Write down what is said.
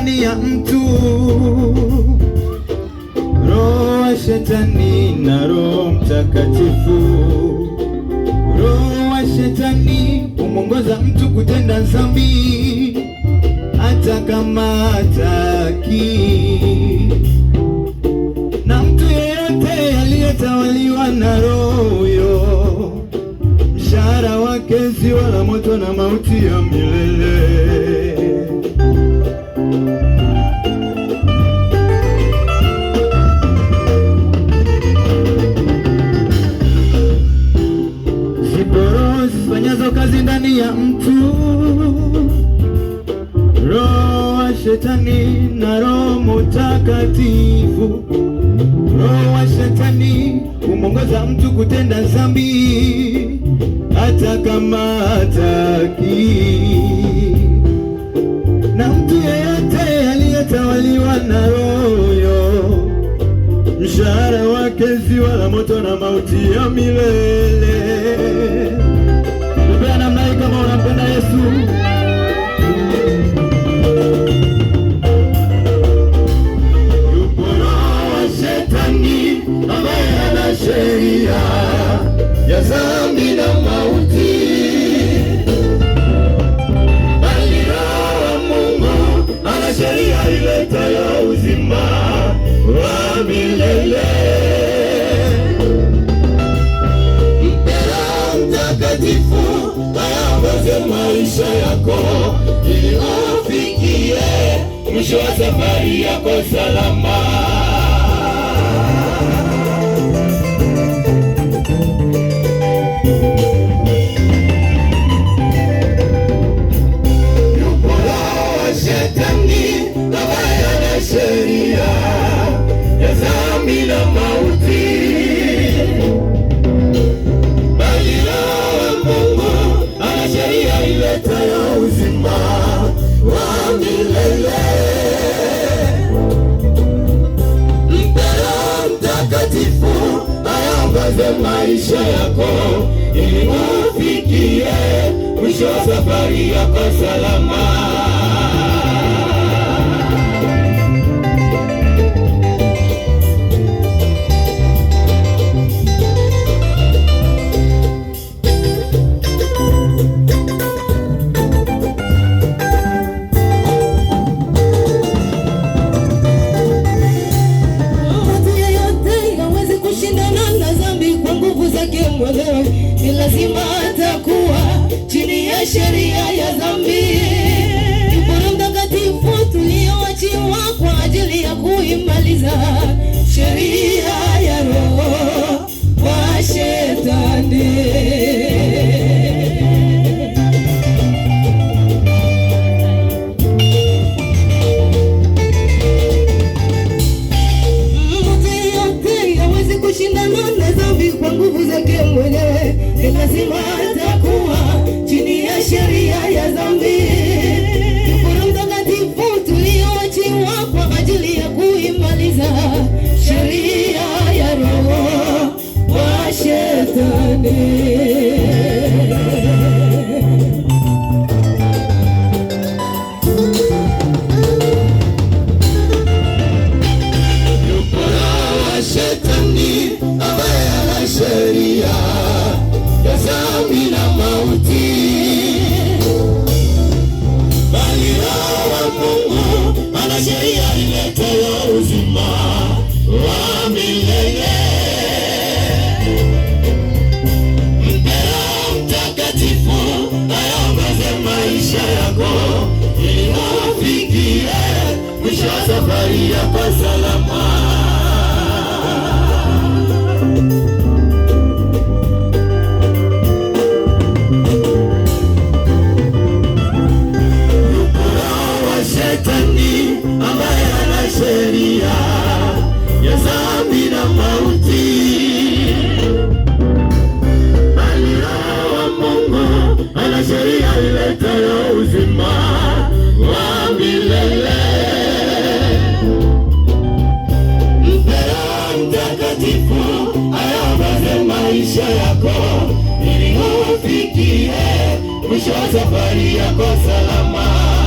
ndani ya mtu, roho wa shetani na Roho Mtakatifu. Roho wa shetani humwongoza mtu kutenda dhambi hata kama hataki, na mtu yeyote aliyetawaliwa na roho huyo, mshahara wake si wala moto na mauti ya milele. Zipo roho zifanyazo kazi ndani ya mtu, roho wa shetani na Roho Mtakatifu. Roho wa shetani humwongoza mtu kutenda dhambi hata kama hataki, na mtu yeyote aliyetawaliwa na roho huyo, mshahara wake si wala moto na mauti ya milele. Mpenda namna hii kama unampenda Yesu. Yupo roho wa shetani ambaye ana sheria ya dhambi na mauti, bali Roho wa Mungu ana sheria iletayo uzima wa milele. Mpe Roho Mtakatifu aongoze maisha yako ili ufikie mwisho wa safari yako salama. Yupo roho wa shetani ambaye ana sheria ya dhambi na mauti, bali Roho wa Mungu ana sheria iletayo uzima wa milele. Mpe Roho Mtakatifu aongoze maisha yako ili ufikie mwisho wa safari yako salama. Ni lazima atakuwa chini ya sheria ya dhambi. Yupo Roho Mtakatifu tulioachiwa kwa ajili ya kuimaliza sheria ya roho wa shetani. Mtu yeyote hawezi kushindana na dhambi kwa nguvu zake mwenyewe. Ni lazima atakuwa chini ya sheria ya dhambi. Yupo Roho Mtakatifu tulioachiwa kwa ajili ya kuimaliza sheria ya roho wa shetani. Yupo roho wa shetani ambaye ana sheria ya dhambi na mauti, bali Roho wa Mungu ana sheria iletayo uzima wa milele. Mpe Roho Mtakatifu aongoze maisha yako ili ufikie mwisho wa safari yako salama. Shetani ambaye ana sheria ya dhambi na mauti, bali Roho wa Mungu ana sheria iletayo uzima wa milele. Mpe Roho Mtakatifu aongoze maisha yako ili ufikie mwisho wa safari yako salama.